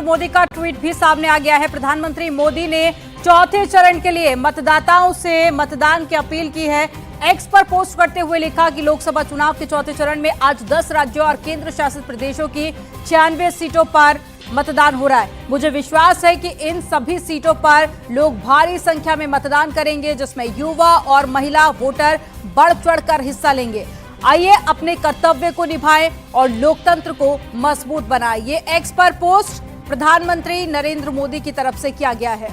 नरेंद्र मोदी का ट्वीट भी सामने आ गया है। प्रधानमंत्री मोदी ने चौथे चरण के लिए मतदाताओं से मतदान की अपील की है। एक्स पर पोस्ट करते हुए लिखा कि लोकसभा चुनाव के चौथे चरण में आज 10 राज्यों और केंद्र शासित प्रदेशों की 96 सीटों पर मतदान हो रहा है। मुझे विश्वास है कि इन सभी सीटों पर लोग भारी संख्या में मतदान करेंगे, जिसमें युवा और महिला वोटर बढ़ चढ़कर हिस्सा लेंगे। आइए अपने कर्तव्य को निभाएं और लोकतंत्र को मजबूत बनाएं। ये एक्स पर पोस्ट प्रधानमंत्री नरेंद्र मोदी की तरफ से किया गया है।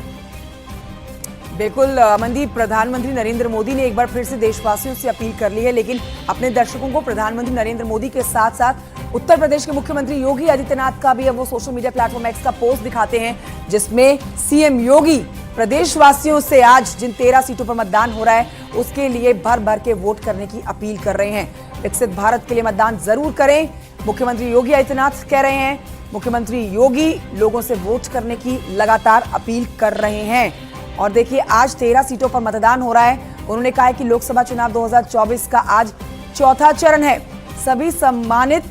बिल्कुल अमनदीप, प्रधानमंत्री नरेंद्र मोदी ने एक बार फिर से देशवासियों से अपील कर ली है, लेकिन अपने दर्शकों को प्रधानमंत्री नरेंद्र मोदी के साथ साथ उत्तर प्रदेश के मुख्यमंत्री योगी आदित्यनाथ का भी अब वो सोशल मीडिया प्लेटफॉर्म एक्स का पोस्ट दिखाते हैं, जिसमें सीएम योगी प्रदेशवासियों से आज जिन 13 सीटों पर मतदान हो रहा है उसके लिए भर भर के वोट करने की अपील कर रहे हैं। विकसित भारत के लिए मतदान जरूर करें, मुख्यमंत्री योगी आदित्यनाथ कह रहे हैं। मुख्यमंत्री योगी लोगों से वोट करने की लगातार अपील कर रहे हैं। और देखिए, आज 13 सीटों पर मतदान हो रहा है। उन्होंने कहा है कि लोकसभा चुनाव 2024 का आज चौथा चरण है। सभी सम्मानित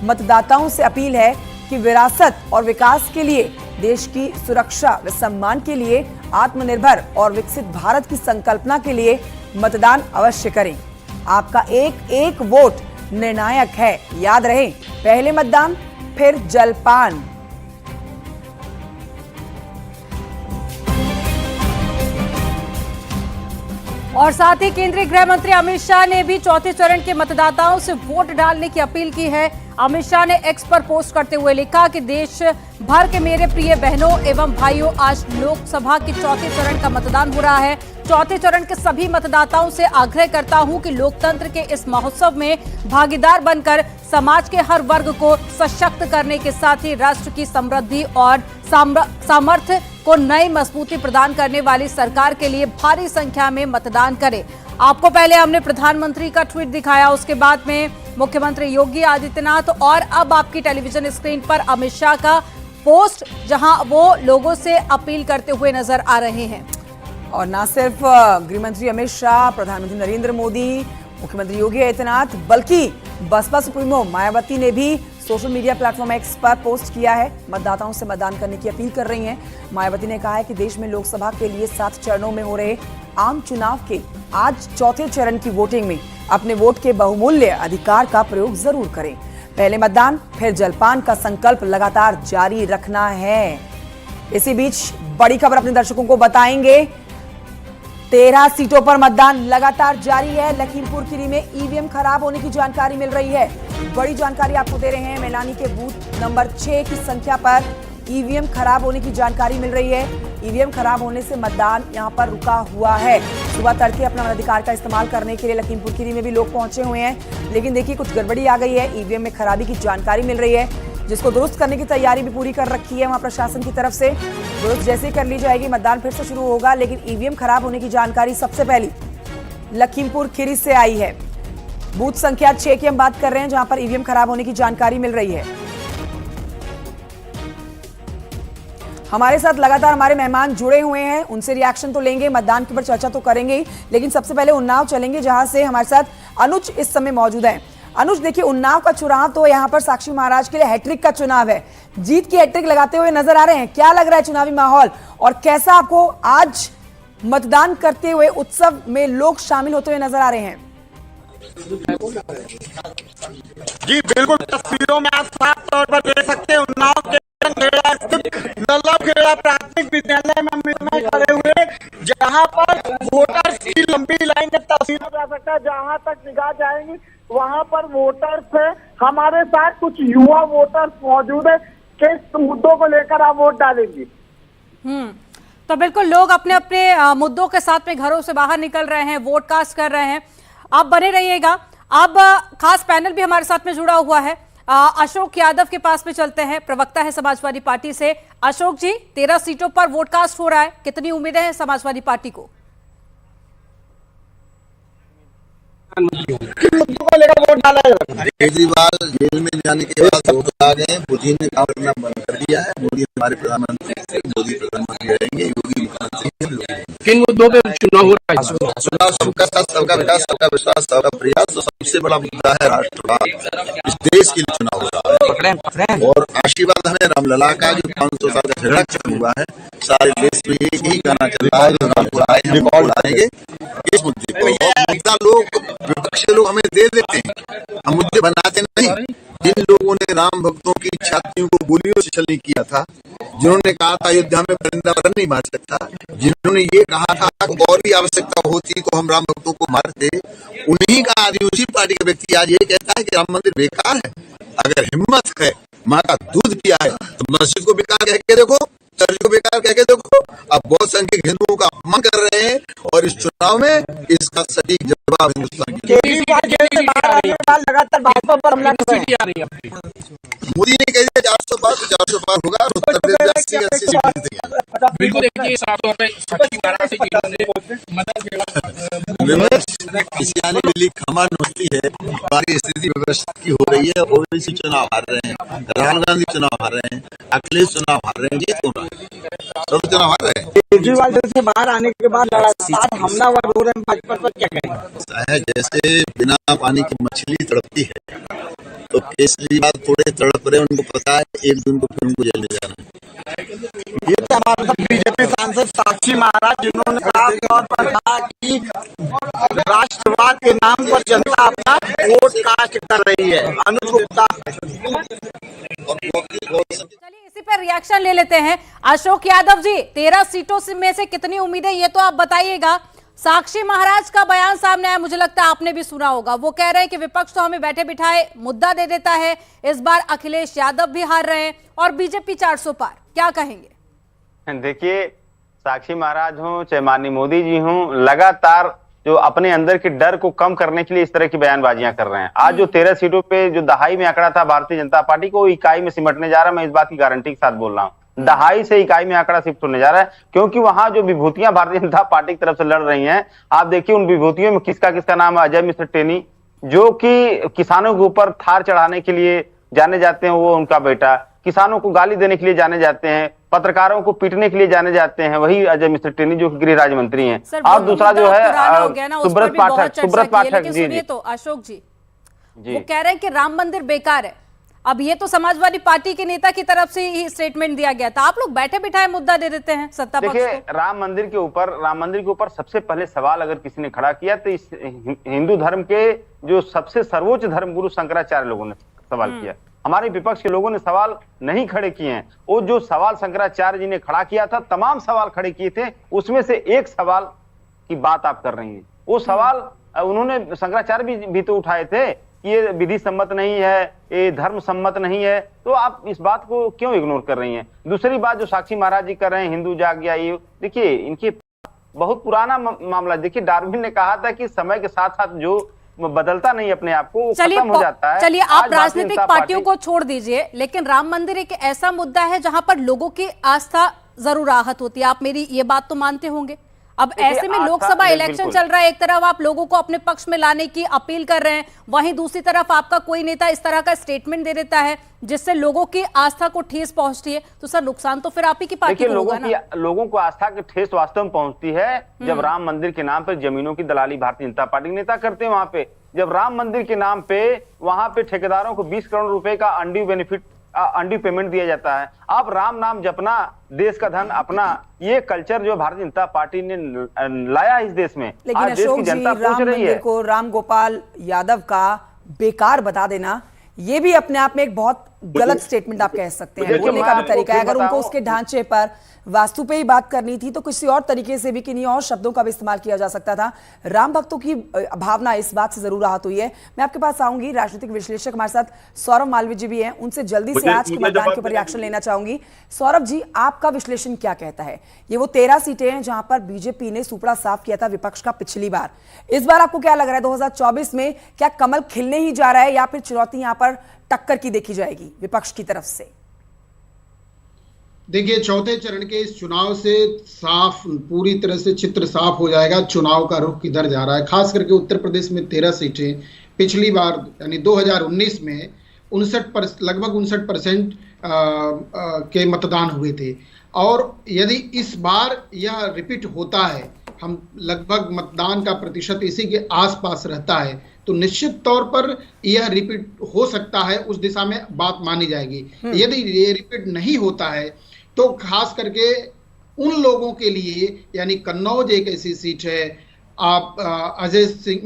मतदाताओं से अपील है कि विरासत और विकास के लिए, देश की सुरक्षा व सम्मान के लिए, आत्मनिर्भर और विकसित भारत की संकल्पना के लिए मतदान अवश्य करें। आपका एक एक वोट निर्णायक है। याद रहे, पहले मतदान फिर जलपान। और साथ ही केंद्रीय गृह मंत्री अमित शाह ने भी चौथे चरण के मतदाताओं से वोट डालने की अपील की है। अमित शाह ने एक्स पर पोस्ट करते हुए लिखा कि देश भर के मेरे प्रिय बहनों एवं भाइयों, आज लोकसभा के चौथे चरण का मतदान हो रहा है। चौथे चरण के सभी मतदाताओं से आग्रह करता हूं कि लोकतंत्र के इस महोत्सव में भागीदार बनकर समाज के हर वर्ग को सशक्त करने के साथ ही राष्ट्र की समृद्धि और सामर्थ्य को नई मजबूती प्रदान करने वाली सरकार के लिए भारी संख्या में मतदान करें। आपको पहले हमने प्रधानमंत्री का ट्वीट दिखाया, उसके बाद में मुख्यमंत्री योगी आदित्यनाथ और अब आपकी टेलीविजन स्क्रीन पर अमित शाह का पोस्ट, जहां वो लोगों से अपील करते हुए नजर आ रहे हैं। और न सिर्फ गृहमंत्री अमित शाह, प्रधानमंत्री नरेंद्र मोदी, मुख्यमंत्री योगी आदित्यनाथ, बल्कि बसपा सुप्रीमो मायावती ने भी सोशल मीडिया प्लेटफॉर्म एक्स पर पोस्ट किया है। मतदाताओं से मतदान करने की अपील कर रही हैं। मायावती ने कहा है कि देश में लोकसभा के लिए 7 चरणों में हो रहे आम चुनाव के आज चौथे चरण की वोटिंग में अपने वोट के बहुमूल्य अधिकार का प्रयोग जरूर करें। पहले मतदान फिर जलपान का संकल्प लगातार जारी रखना है। इसी बीच बड़ी खबर अपने दर्शकों को बताएंगे। 13 सीटों पर मतदान लगातार जारी है। लखीमपुर खीरी में ईवीएम खराब होने की जानकारी मिल रही है। बड़ी जानकारी आपको दे रहे हैं। मैलानी के बूथ नंबर 6 की संख्या पर ईवीएम खराब होने की जानकारी मिल रही है। ईवीएम खराब होने से मतदान यहां पर रुका हुआ है। सुबह तड़के अपना मताधिकार का इस्तेमाल करने के लिए लखीमपुर खीरी में भी लोग पहुंचे हुए हैं, लेकिन देखिए कुछ गड़बड़ी आ गई है। ईवीएम में खराबी की जानकारी मिल रही है, जिसको दुरुस्त करने की तैयारी भी पूरी कर रखी है वहां प्रशासन की तरफ से। दुरुस्त जैसे ही कर ली जाएगी मतदान फिर से शुरू होगा, लेकिन ईवीएम खराब होने की जानकारी सबसे पहली लखीमपुर खीरी से आई है। बूथ संख्या 6 की हम बात कर रहे हैं, जहां पर ईवीएम खराब होने की जानकारी मिल रही है। हमारे साथ लगातार हमारे मेहमान जुड़े हुए हैं, उनसे रिएक्शन तो लेंगे, मतदान के ऊपर चर्चा तो करेंगे ही, लेकिन सबसे पहले उन्नाव चलेंगे, जहां से हमारे साथ अनुज इस समय मौजूद है। अनुज, देखिए उन्नाव का चुनाव तो यहाँ पर साक्षी महाराज के लिए हैट्रिक का चुनाव है। जीत की हैट्रिक लगाते हुए नजर आ रहे हैं। क्या लग रहा है चुनावी माहौल, और कैसा आपको आज मतदान करते हुए उत्सव में लोग शामिल होते हुए नजर आ रहे हैं? जी बिल्कुल, तस्वीरों में आप साफ तौर पर देख सकते हैं उन्नाव के लल्लभखेड़ा प्राथमिक विद्यालय में खड़े हुए, जहां पर वोटर्स की लंबी लाइन में तस्वीर जा सकता है। जहां तक निगाह जाएंगी वहां पर वोटर्स है। हमारे साथ कुछ युवा वोटर्स मौजूद है। किस मुद्दों को लेकर आप वोट डालेंगी? तो बिल्कुल लोग अपने अपने मुद्दों के साथ में घरों से बाहर निकल रहे हैं, वोट कास्ट कर रहे हैं। आप बने रहिएगा। अब खास पैनल भी हमारे साथ में जुड़ा हुआ है। अशोक यादव के पास में चलते हैं, प्रवक्ता है समाजवादी पार्टी से। अशोक जी, 13 सीटों पर वोट कास्ट हो रहा है, कितनी उम्मीदें हैं समाजवादी पार्टी को? केजरीवाल जेल में जाने के बाद वोट आ गए। मोदी ने काम करना बंद कर दिया है। मोदी हमारे प्रधानमंत्री, मोदी प्रधानमंत्री रहेंगे, योगी मुख्यमंत्री। किन मुद्दों पे चुनाव हो रहा है? चुनाव सबका साथ, सबका विकास, सबका विश्वास, सबका प्रयास। तो सबसे बड़ा मुद्दा है राष्ट्रवाद। इस देश के लिए चुनाव हो रहा है और आशीर्वाद हमें रामलला का जो 500 साल का झगड़ा खत्म हुआ है, सारे देश में एक ही गाना चल रहा है, हम लाएंगे इस मुद्दे पर। मुद्दा लोग, विपक्ष के लोग हमें दे देते हैं, हम मुद्दे बनाते नहीं। जिन लोगों ने राम भक्तों की छातियों को गोलियों से छलनी किया था, जिन्होंने कहा था अयोध्या में परिंदा पर नहीं मार सकता, जिन्होंने ये कहा था और भी आवश्यकता होती तो हम राम भक्तों को मारते, उन्हीं का आदमी, उसी पार्टी का व्यक्ति आज ये कहता है कि राम मंदिर बेकार है। अगर हिम्मत है, माँ का दूध पिया है, तो मस्जिद को बेकार कह के देखो, चर्च को बेकार कह के देखो। अब बहुत संख्यक हिंदुओं का अपमान कर रहे हैं और इस चुनाव में इसका सटीक जवाब हिंदुस्तान की लगातार भाजपा पर हमला कर रहे हैं। मोदी ने कह दिया 400 पार तो 400 पार होगा, उत्तर प्रदेश 80 सीट जीतेगा। बिल्कुल, देखिए साथियों पे साक्षी महाराज से जिन्होंने मदद किसी आने वाली खमान होती है, बारी स्थिति व्यवस्थित की हो रही है। ओवैसी चुनाव हार रहे हैं, राहुल गांधी चुनाव हार रहे हैं, अखिलेश चुनाव हार रहे हैं, जीत हो रहा है, सब चुनाव हार रहे हैं। केजरीवाल से बाहर आने के बाद लगातार हमलावर हो रहे हैं भाजपा पर, क्या कहेंगे? जैसे बिना पानी की मछली तड़पती है, तो केजरीवाल थोड़े तड़प रहे, उनको पता है एक दिन को फिर उनको जेल में जाना है। ये तो हमारे साथ बीजेपी सांसद साक्षी महाराज, जिन्होंने साफ तौर पर कहा कि राष्ट्रवाद के नाम पर जनता अपना वोट कास्ट कर रही है। अनुज गुप्ता। चलिए इसी पर रिएक्शन ले लेते हैं। अशोक यादव जी, 13 सीटों में से कितनी उम्मीदें, ये तो आप बताइएगा। साक्षी महाराज का बयान सामने आया, मुझे लगता है आपने भी सुना होगा। वो कह रहे हैं कि विपक्ष तो हमें बैठे बिठाए मुद्दा दे देता है, इस बार अखिलेश यादव भी हार रहे हैं और बीजेपी 400 पार। क्या कहेंगे? देखिए, साक्षी महाराज हों चाहे माननीय मोदी जी हों, लगातार जो अपने अंदर के डर को कम करने के लिए इस तरह की बयानबाजियां कर रहे हैं। आज जो 13 सीटों पे जो दहाई में आंकड़ा था भारतीय जनता पार्टी को, इकाई में सिमटने जा रहा है। मैं इस बात की गारंटी के साथ बोल रहा हूँ, दहाई से इकाई में आंकड़ा शिफ्ट होने जा रहा है, क्योंकि वहां जो विभूतियां भारतीय जनता पार्टी की तरफ से लड़ रही हैं, आप देखिए उन विभूतियों में किसका किसका नाम है। अजय मिश्र टेनी, जो कि किसानों के ऊपर थार चढ़ाने के लिए जाने जाते हैं, वो उनका बेटा, किसानों को गाली देने के लिए जाने जाते हैं, पत्रकारों को पीटने के लिए जाने जाते हैं, वही अजय मिश्र टेनी जो गृह राज्य मंत्री हैं। और दूसरा जो है सुब्रत पाठक जी। तो अशोक जी, वो कह रहे हैं कि राम मंदिर बेकार है। अब ये तो समाजवादी पार्टी के नेता की तरफ से ही स्टेटमेंट दिया गया था, आप लोग बैठे बिठाए मुद्दा दे देते हैं सत्ता पक्ष को। देखिए, राम मंदिर के ऊपर सबसे पहले सवाल अगर किसी ने खड़ा किया तो इस हिंदू धर्म के जो सबसे सर्वोच्च धर्मगुरु शंकराचार्य लोगों ने सवाल किया। हमारे विपक्ष के लोगों ने सवाल नहीं खड़े किए हैं। वो जो सवाल शंकराचार्य जी ने खड़ा किया था, तमाम सवाल खड़े किए थे, उसमें से एक सवाल की बात आप कर रही हैं। वो सवाल उन्होंने शंकराचार्य भी तो उठाए थे, ये विधि सम्मत नहीं है, ये धर्म सम्मत नहीं है, तो आप इस बात को क्यों इग्नोर कर रही हैं? दूसरी बात जो साक्षी महाराज जी कर रहे हैं, हिंदू जाग गया, ये देखिए इनके बहुत पुराना मामला। देखिए, डार्विन ने कहा था कि समय के साथ साथ जो बदलता नहीं अपने आप को, खत्म हो जाता है। चलिए, आप राजनीतिक पार्टियों को छोड़ दीजिए, लेकिन राम मंदिर एक ऐसा मुद्दा है जहां पर लोगों की आस्था जरूर आहत होती है। आप मेरी ये बात तो मानते होंगे। अब ऐसे में लोकसभा इलेक्शन चल रहा है, एक तरफ आप लोगों को अपने पक्ष में लाने की अपील कर रहे हैं, वहीं दूसरी तरफ आपका कोई नेता इस तरह का स्टेटमेंट दे देता है जिससे लोगों की आस्था को ठेस पहुंचती है, तो सर नुकसान तो फिर आप ही की पार्टी को होगा ना। लोगों को आस्था की ठेस वास्तव में पहुंचती है जब राम मंदिर के नाम पर जमीनों की दलाली भारतीय जनता पार्टी के नेता करते हैं। वहां पे जब राम मंदिर के नाम पे वहां पे ठेकेदारों को 20 करोड़ रुपए का अंडी पेमेंट दिया जाता है। आप राम नाम जपना, देश का धन अपना, ये कल्चर जो भारतीय जनता पार्टी ने लाया इस देश में, लेकिन आज देश की जनता पूछ रही है। को राम गोपाल यादव का बेकार बता देना, ये भी अपने आप में एक बहुत गलत स्टेटमेंट आप कह सकते हैं। बोलने का भी तरीका है, अगर उनको उसके ढांचे पर, वास्तु पे ही बात करनी थी तो किसी और तरीके से भी, किन्हीं और शब्दों का भी इस्तेमाल किया जा सकता था। राम भक्तों की भावना इस बात से जरूर आहत हुई है। मैं आपके पास आऊंगी, राजनीतिक विश्लेषक हमारे साथ सौरभ मालवीय जी भी हैं, उनसे जल्दी से आज के मतदान के ऊपर रिएक्शन लेना चाहूंगी। सौरभ जी, आपका विश्लेषण क्या कहता है? ये वो 13 सीटें हैं जहां पर बीजेपी ने सुपड़ा साफ किया था विपक्ष का पिछली बार। इस बार आपको क्या लग रहा है, 2024 में क्या कमल खिलने ही जा रहा है या फिर चुनौती यहां पर टक्कर की देखी जाएगी विपक्ष की तरफ से? देखिए, चौथे चरण के इस चुनाव से साफ, पूरी तरह से चित्र साफ हो जाएगा चुनाव का रुख किधर जा रहा है। खास करके उत्तर प्रदेश में 13 सीटें, पिछली बार यानी 2019 में लगभग 59% के मतदान हुए थे, और यदि इस बार यह रिपीट होता है हम लगभग मतदान का प्रतिशत इसी के आसपास रहता है, तो निश्चित तौर पर यह रिपीट हो सकता है, उस दिशा में बात मानी जाएगी। यदि ये रिपीट नहीं होता है तो खास करके उन लोगों के लिए, यानी कन्नौज एक ऐसी सीट है, आप अजय सिंह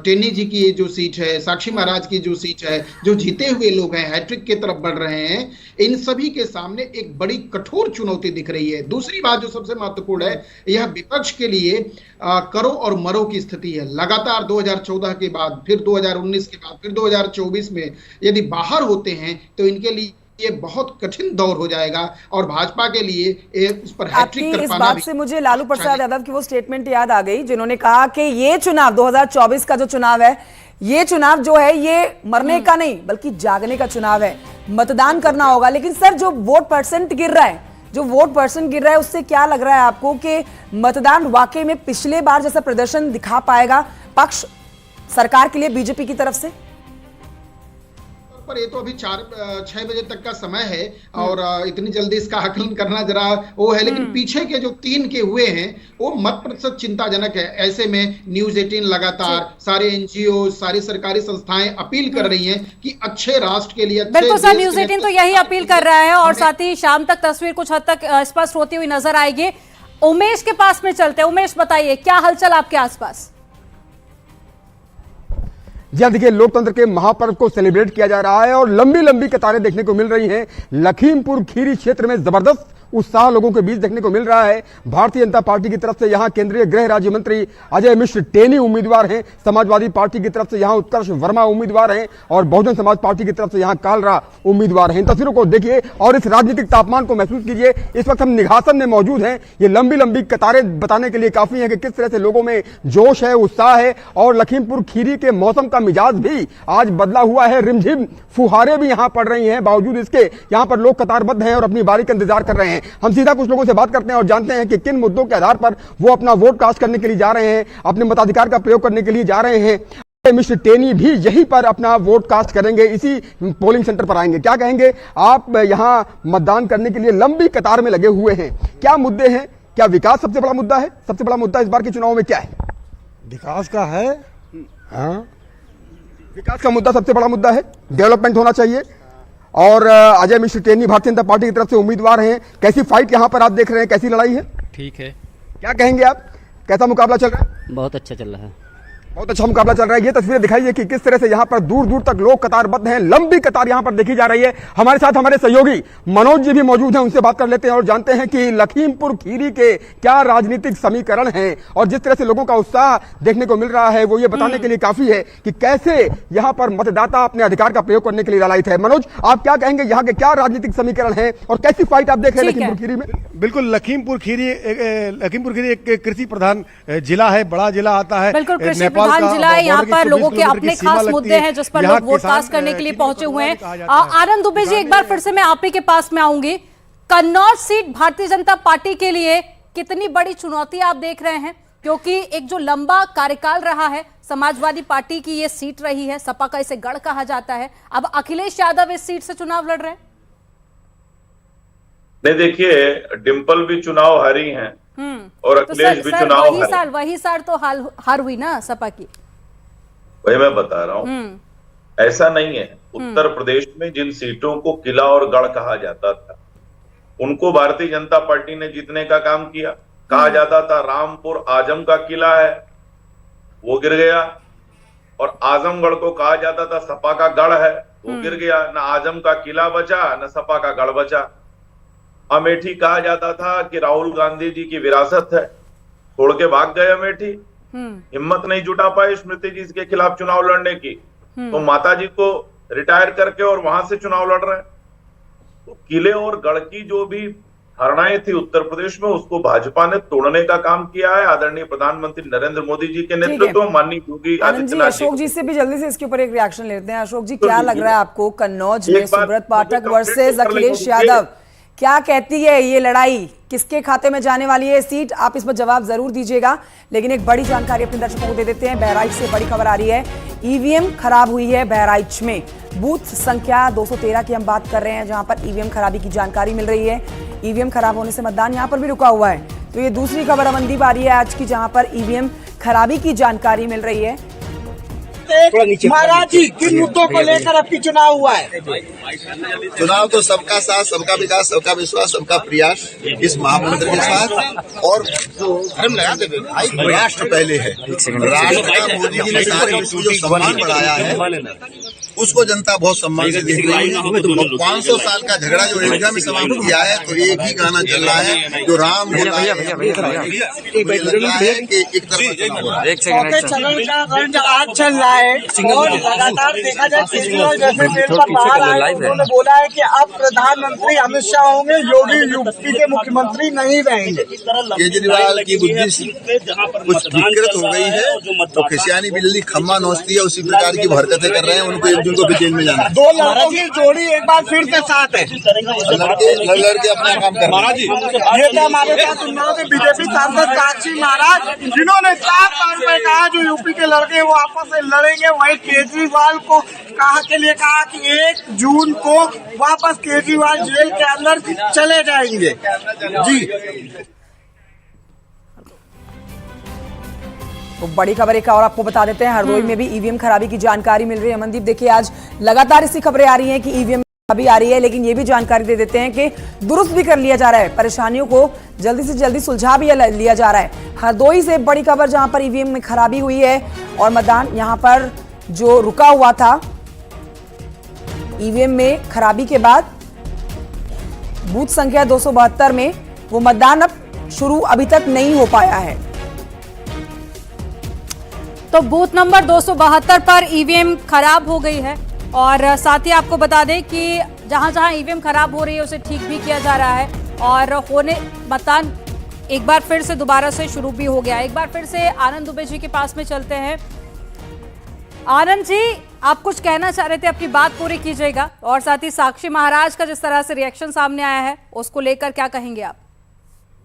टेनी जी की जो सीट है, साक्षी महाराज की जो सीट है, जो जीते हुए लोग हैं, हैट्रिक की तरफ बढ़ रहे हैं, इन सभी के सामने एक बड़ी कठोर चुनौती दिख रही है। दूसरी बात जो सबसे महत्वपूर्ण है, यह विपक्ष के लिए करो और मरो की स्थिति है। लगातार 2014 के बाद, फिर 2019 के बाद, फिर 2024 में यदि बाहर होते हैं तो इनके लिए ये बहुत कठिन दौर हो जाएगा और भाजपा के लिए उस पर हैट्रिक कर इस पाना बात से मुझे लालू प्रसाद यादव की वो स्टेटमेंट याद आ गई जिन्होंने कहा कि ये चुनाव 2024 का जो चुनाव है, ये चुनाव जो है ये मरने का नहीं बल्कि जागने का चुनाव है, मतदान करना होगा। लेकिन सर जो वोट परसेंट गिर रहा है उससे क्या लग रहा है आपको कि मतदान वाकई में पिछले बार जैसा प्रदर्शन दिखा पाएगा पक्ष सरकार के लिए बीजेपी की तरफ से? पर ये तो अभी 4-6 बजे तक का समय है और इतनी जल्दी इसका आकलन करना जरा वो है, लेकिन पीछे के जो 3 के हुए हैं वो मत प्रतिशत चिंताजनक है। ऐसे में न्यूज 18 लगातार, सारे एनजीओ, सारी सरकारी संस्थाएं अपील कर रही हैं कि अच्छे राष्ट्र के लिए, बिल्कुल सर, न्यूज 18 तो यही अपील कर रहा है और साथ ही शाम तक तस्वीर कुछ हद तक स्पष्ट होती हुई नजर आएगी। उमेश के पास में चलते हैं। उमेश, बताइए क्या हलचल आपके आसपास? जी देखिए, लोकतंत्र के महापर्व को सेलिब्रेट किया जा रहा है और लंबी लंबी कतारें देखने को मिल रही हैं। लखीमपुर खीरी क्षेत्र में जबरदस्त उत्साह लोगों के बीच देखने को मिल रहा है। भारतीय जनता पार्टी की तरफ से यहां केंद्रीय गृह राज्य मंत्री अजय मिश्र टेनी उम्मीदवार हैं, समाजवादी पार्टी की तरफ से यहां उत्कर्ष वर्मा उम्मीदवार हैं और बहुजन समाज पार्टी की तरफ से यहां कालरा उम्मीदवार हैं। इन तस्वीरों को देखिए और इस राजनीतिक तापमान को महसूस कीजिए। इस वक्त हम निघासन में मौजूद हैं। ये लंबी लंबी कतारें बताने के लिए काफी है कि किस तरह से लोगों में जोश है, उत्साह है और लखीमपुर खीरी के मौसम का मिजाज भी आज बदला हुआ है। रिमझिम फुहारे भी यहां पड़ रही हैं, बावजूद इसके यहां पर लोग कतारबद्ध हैं और अपनी बारी का इंतजार कर रहे हैं। हम सीधा कुछ लोगों से बात करते हैं और जानते हैं कि किन मुद्दों के आधार पर वो अपना वोट कास्ट करने के लिए जा रहे हैं, अपने मताधिकार का प्रयोग करने के लिए जा रहे हैं। मिस्टर टेनी भी यहीं पर अपना वोट कास्ट करेंगे, इसी पोलिंग सेंटर पर आएंगे। क्या कहेंगे आप? यहां मतदान करने के लिए लंबी कतार में लगे हुए हैं, क्या मुद्दे हैं? क्या विकास सबसे बड़ा मुद्दा है? सबसे बड़ा मुद्दा इस बार के चुनाव में क्या है? विकास का है। हाँ, विकास का मुद्दा सबसे बड़ा मुद्दा है, डेवलपमेंट होना चाहिए। और अजय मिश्र टेनी भारतीय जनता पार्टी की तरफ से उम्मीदवार हैं। कैसी फाइट यहां पर आप देख रहे हैं, कैसी लड़ाई है? ठीक है। क्या कहेंगे आप, कैसा मुकाबला चल रहा है? बहुत अच्छा चल रहा है। बहुत अच्छा मुकाबला चल रहा है। ये तस्वीरें दिखाइए कि किस तरह से यहाँ पर दूर दूर तक लोग कतारबद्ध हैं, लंबी कतार यहाँ पर देखी जा रही है। हमारे साथ हमारे सहयोगी मनोज जी भी मौजूद हैं, उनसे बात कर लेते हैं और जानते हैं कि लखीमपुर खीरी के क्या राजनीतिक समीकरण हैं और जिस तरह से लोगों का उत्साह देखने को मिल रहा है वो ये बताने के लिए काफी है कि कैसे यहाँ पर मतदाता अपने अधिकार का प्रयोग करने के लिए लालायित है। मनोज, आप क्या कहेंगे, यहाँ के क्या राजनीतिक समीकरण है और कैसी फाइट आप देख रहे हैं लखीमपुर खीरी में? बिल्कुल, लखीमपुर खीरी एक कृषि प्रधान जिला है, बड़ा जिला आता है। बिल्कुल, कृषि प्रधान जिला है। यहाँ पर लोगों के अपने खास मुद्दे हैं जिस पर लोग वोट कास्ट करने के लिए पहुंचे हुए हैं। आनंद दुबे जी, एक बार फिर से मैं आप ही के पास में आऊंगी। कन्नौज सीट भारतीय जनता पार्टी के लिए कितनी बड़ी चुनौती आप देख रहे हैं? क्योंकि एक जो लंबा कार्यकाल रहा है, समाजवादी पार्टी की ये सीट रही है, सपा का इसे गढ़ कहा जाता है। अब अखिलेश यादव इस सीट से चुनाव लड़ रहे हैं। नहीं, देखिए, डिंपल भी चुनाव हारी हैं और अखिलेश भी चुनाव वही साल तो हार हुई ना सपा की। वही मैं बता रहा हूँ, ऐसा नहीं है। उत्तर प्रदेश में जिन सीटों को किला और गढ़ कहा जाता था उनको भारतीय जनता पार्टी ने जीतने का काम किया। कहा जाता था रामपुर आजम का किला है, वो गिर गया, और आजमगढ़ को कहा जाता था सपा का गढ़ है, वो गिर गया। न आजम का किला बचा, न सपा का गढ़ बचा। अमेठी कहा जाता था कि राहुल गांधी जी की विरासत है, छोड़ के भाग गए अमेठी। हिम्मत नहीं जुटा पाए स्मृति जी के खिलाफ चुनाव लड़ने की, तो माता जी को रिटायर करके और वहां से चुनाव लड़ रहे हैं। तो किले और गढ़ की जो भी धारणाएं थी उत्तर प्रदेश में, उसको भाजपा ने तोड़ने का काम किया है। आदरणीय प्रधानमंत्री नरेंद्र मोदी जी के नेतृत्व में, माननीय योगी आदित्यनाथ अशोक जी से भी जल्दी से इसके ऊपर एक रिएक्शन लेते हैं। अशोक जी, क्या लग रहा है आपको कन्नौज में सुब्रत पाठक वर्सेस अखिलेश यादव, क्या कहती है ये लड़ाई, किसके खाते में जाने वाली है सीट? आप इस पर जवाब जरूर दीजिएगा, लेकिन एक बड़ी जानकारी अपने दर्शकों को दे देते हैं। बहराइच से बड़ी खबर आ रही है, ईवीएम खराब हुई है बहराइच में। बूथ संख्या 213 की हम बात कर रहे हैं, जहां पर ईवीएम खराबी की जानकारी मिल रही है। ईवीएम खराब होने से मतदान यहां पर भी रुका हुआ है। तो ये दूसरी खबर अमनदीप आ रही है आज की, जहां पर ईवीएम खराबी की जानकारी मिल रही है। महाराज जी किन मुद्दों को लेकर आपकी चुनाव हुआ है? चुनाव तो सबका साथ, सबका विकास, सबका विश्वास, सबका प्रयास, इस महामंत्र के साथ। और जो राष्ट्र पहले है, राष्ट्र का मोदी जी ने सारे विश्व जो सम्मान बढ़ाया है उसको जनता बहुत सम्मान से देख रही है। 500 साल का झगड़ा जो अयोध्या में समाप्त किया है, तो एक ही गाना चल रहा है जो राम बोला है कि एक तरफ चरण का रंग आज चल रहा है और लगातार देखा जाए केजरीवाल जैसे पेड़ पर बाहर आए, उन्होंने बोला है कि अब प्रधानमंत्री अमित शाह होंगे, योगी यूपी के मुख्यमंत्री नहीं रहेंगे। केजरीवाल की बुद्धि कुछ विकृत हो गई है, तो खिसियानी बिल्ली खम्मा नोचती है, उसी प्रकार की हरकतें कर रहे हैं। उनको एक दिन को भी जेल में जाना है। दो लड़कों की जोड़ी एक बार फिर से साथ है, लड़के अपना काम कर रहे हैं। ये तो हमारे साथ उन्नाव के बीजेपी सांसद साक्षी महाराज, जिन्होंने साफ तौर पर कहा जो यूपी के लड़के वो आपस में लड़ेंगे। वही केजरीवाल को कहा कि 1 जून को वापस केजरीवाल जेल के अंदर चले जाएंगे। जी तो बड़ी खबर एक और आपको बता देते हैं, हरदोई में भी ईवीएम खराबी की जानकारी मिल रही है। अमनदीप देखिए, आज लगातार ऐसी खबरें आ रही हैं कि ईवीएम खराबी आ रही है, लेकिन ये भी जानकारी दे देते हैं कि दुरुस्त भी कर लिया जा रहा है, परेशानियों को जल्दी से जल्दी सुलझा भी लिया जा रहा है। हरदोई से बड़ी खबर, जहां पर ईवीएम में खराबी हुई है और मतदान यहां पर जो रुका हुआ था ईवीएम में खराबी के बाद बूथ संख्या 272 में वो मतदान अब शुरू अभी तक नहीं हो पाया है। तो बूथ नंबर 272 पर ईवीएम खराब हो गई है और साथ ही आपको बता दें कि जहां जहां ईवीएम खराब हो रही है उसे ठीक भी किया जा रहा है और मतदान एक बार फिर से दोबारा से शुरू भी हो गया। एक बार फिर से आनंद दुबे जी के पास में चलते हैं। आनंद जी, आप कुछ कहना चाह रहे थे, अपनी बात पूरी कीजिएगा। और साथ ही साक्षी महाराज का जिस तरह से रिएक्शन सामने आया है उसको लेकर क्या कहेंगे आप?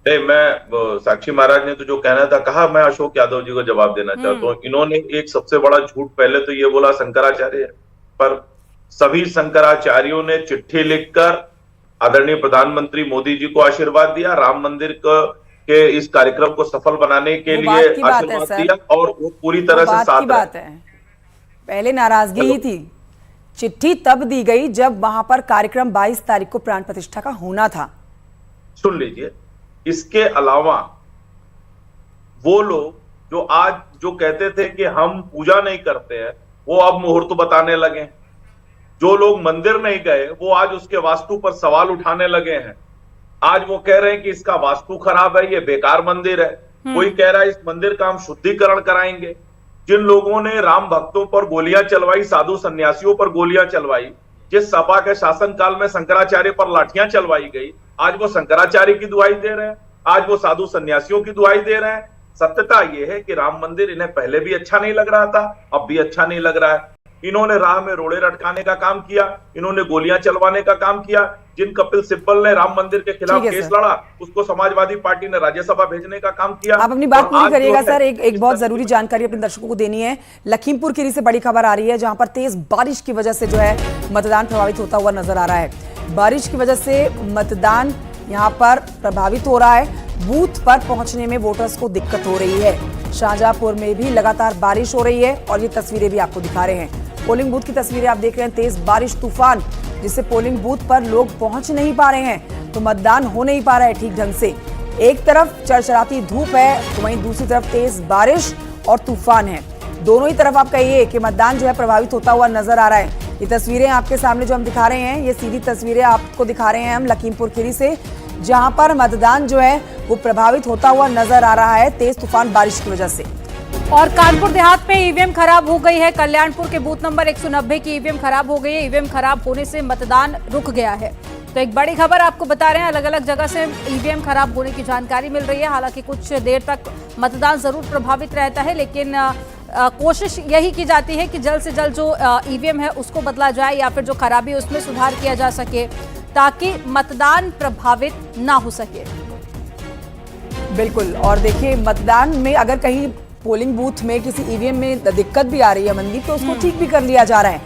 नहीं, मैं साक्षी महाराज ने तो जो कहना था कहा, मैं अशोक यादव जी को जवाब देना चाहता हूँ। इन्होंने एक सबसे बड़ा झूठ पहले तो ये बोला शंकराचार्य पर, सभी शंकराचार्यों ने चिट्ठी लिखकर आदरणीय प्रधानमंत्री मोदी जी को आशीर्वाद दिया, राम मंदिर के इस कार्यक्रम को सफल बनाने के लिए आशीर्वाद दिया और वो पूरी तरह से साथ बात है। पहले नाराजगी ही थी, चिट्ठी तब दी गई जब वहां पर कार्यक्रम 22 तारीख को प्राण प्रतिष्ठा का होना था। सुन लीजिए, इसके अलावा वो लोग जो आज जो कहते थे कि हम पूजा नहीं करते हैं, वो अब मुहूर्त बताने लगे। जो लोग मंदिर नहीं गए वो आज उसके वास्तु पर सवाल उठाने लगे हैं। आज वो कह रहे हैं कि इसका वास्तु खराब है, ये बेकार मंदिर है। कोई कह रहा है इस मंदिर का हम शुद्धिकरण कराएंगे। जिन लोगों ने राम भक्तों पर गोलियां चलवाई, साधु सन्यासियों पर गोलियां चलवाई, जिस सपा के शासनकाल में शंकराचार्य पर लाठियां चलवाई गई, आज वो शंकराचार्य की दुहाई दे रहे हैं, आज वो साधु सन्यासियों की दुहाई दे रहे हैं। सत्यता ये है कि राम मंदिर इन्हें पहले भी अच्छा नहीं लग रहा था, अब भी अच्छा नहीं लग रहा है। इन्होंने राह में रोड़े लटकाने का काम किया, इन्होंने गोलियां चलवाने का काम किया। जिन कपिल सिब्बल ने राम मंदिर के खिलाफ केस लड़ा, उसको समाजवादी पार्टी ने राज्यसभा भेजने का काम किया। आप अपनी बात पूरी करिएगा सर। एक बहुत जरूरी जानकारी अपने दर्शकों को देनी है। लखीमपुर खीरी से बड़ी खबर आ रही है, जहां पर तेज बारिश की वजह से जो है मतदान प्रभावित होता हुआ नजर आ रहा है। बारिश की वजह से मतदान यहां पर प्रभावित हो रहा है। बूथ पर पहुंचने में वोटर्स को दिक्कत हो रही है। शाहजहांपुर में भी लगातार बारिश हो रही है और ये तस्वीरें भी आपको दिखा रहे हैं। पोलिंग बूथ की तस्वीरें आप देख रहे हैं। तेज बारिश, तूफान, जिससे पोलिंग बूथ पर लोग पहुंच नहीं पा रहे हैं, तो मतदान हो नहीं पा रहा है ठीक ढंग से। एक तरफ चरचराती धूप है तो वहीं दूसरी तरफ तेज बारिश और तूफान है। दोनों ही तरफ आप कहिए कि मतदान जो है प्रभावित होता हुआ नजर आ रहा है। ये तस्वीरें आपके सामने जो हम दिखा रहे हैं, ये सीधी तस्वीरें आपको दिखा रहे हैं हम लखीमपुर खीरी से, जहां पर मतदान जो है वो प्रभावित होता हुआ नजर आ रहा है तेज तूफान बारिश की वजह से। और कानपुर देहात में ईवीएम खराब हो गई है। कल्याणपुर के बूथ नंबर 190 की ईवीएम खराब हो गई है। ईवीएम खराब होने से मतदान रुक गया है। तो एक बड़ी खबर आपको बता रहे हैं, अलग अलग जगह से ईवीएम खराब होने की जानकारी मिल रही है। हालांकि कुछ देर तक मतदान जरूर प्रभावित रहता है, लेकिन कोशिश यही की जाती है कि जल्द से जल्द जो ईवीएम है उसको बदला जाए या फिर जो खराबी है उसमें सुधार किया जा सके, ताकि मतदान प्रभावित ना हो सके। बिल्कुल। और देखिए, मतदान में अगर कहीं पोलिंग बूथ में किसी ईवीएम में दिक्कत भी आ रही है मंदी, तो उसको ठीक भी कर लिया जा रहा है।